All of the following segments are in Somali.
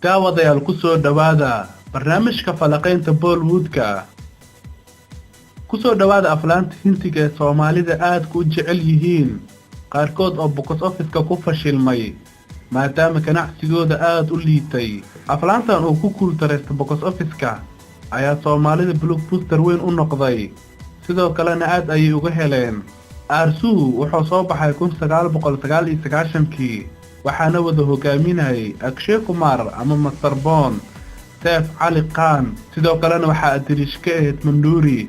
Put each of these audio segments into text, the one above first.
daawadayaal ku soo dhawaada barnaamijka falaqaynta Bollywoodka ku soo dhawaada aflaanta Hindiga ee Soomaalida aad ku jecel yihiin qaarkood oo box office-ka ku fashilmay maadaama ganacsigooda aad u liitay aflaantan oo ku guuldareystay box office-ka ayaa Soomaalida blockbuster weyn u noqday sidoo kalena aad ayay uga heleen Arsu wuxuu soo baxay 1999kii waxaana wada hogaaminayay Akshay Kumar ama Mr. Bond Saif Ali Khan sidoo kalena waxa adirish ka ahayd Manduri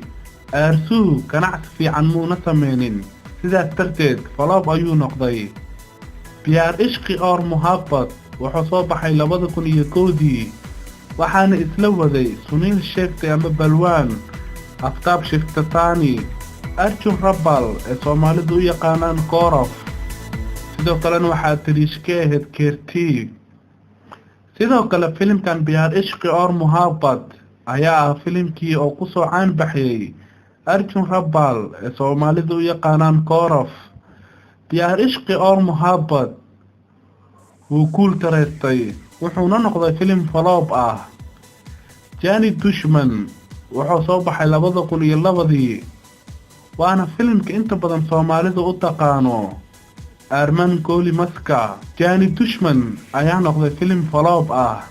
Arsu ganacsi fiican muuna sameynin sidaas darteed flop ayuu noqday Pyar Ishqi Aur Mohabbat wuxuu soo baxay 2001dii waxaana isla waday Sunil Shetty ama Balwan Aftab Shiftani Arjun Rabbal ee Soomaalidu u yaqaanaan Korof sidoo kalena waxa adirish ka ahayd Kirti sidoo kale filimkan Pyar Ishqi Aur Mohabbat ayaa ah filimkii oo ku soo caan baxay Arjun Rabbal ee Soomaalidu u yaqaanaan Korof Pyar Ishqi Aur Mohabbat wuu guuldareystay wuxuuna noqday filim flop ah Jani Dushman wuxuu soo baxay 2002dii waana filimka inta badan Soomaalidu u taqaano Arman Koli Maska Jani Dushman ayaa noqday filim flop ah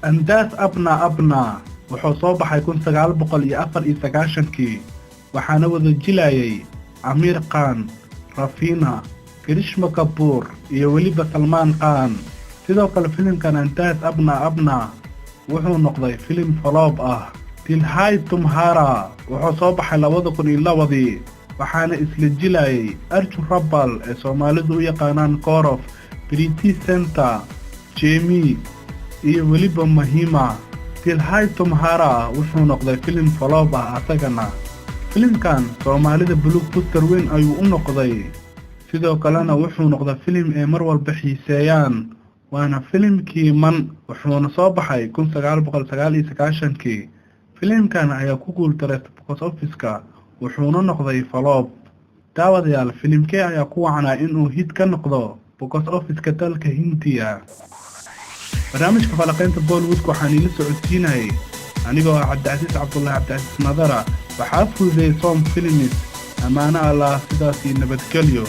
Andas Apna Apna wuxuu soo baxay 1994kii waxaana wada jilayay Amir Khan Rafina Karishma Kapoor iyo waliba Salman Khan sidoo kale filimkan Andas Apna Apna wuxuu noqday filim flop ah Dilhai Tumhara wuxuu soo baxay 2002dii waxaana isla jilayay Arjun Rabbal ee Soomaalidu u yaqaanaan Korof Preeti Zinta Jamie iyo waliba Mahima Dilhai Tumhara wuxuu noqday filim flop ah asagana filimkan Soomaalida blockbuster weyn ayuu u noqday sidoo kalena wuxuu noqday filim ay mar walba xiiseeyaan waana filimkii Man wuxuuna soo baxay 1999kii filimkan ayaa ku guuldareystay box office-ka wuxuuna noqday flop daawadayaal filimkee ayaa ku wacnaa inuu hit ka noqdo box office-ka dalka Hindiya barnaamijka falaqaynta Bollywoodka waxaan ila socodsiinayay anigoo ah Cabdicasiis Cabdullaahi Cabdicasiis Nadara waxaa fududeeyay Som Films amaana Allah sidaas nabadgelyo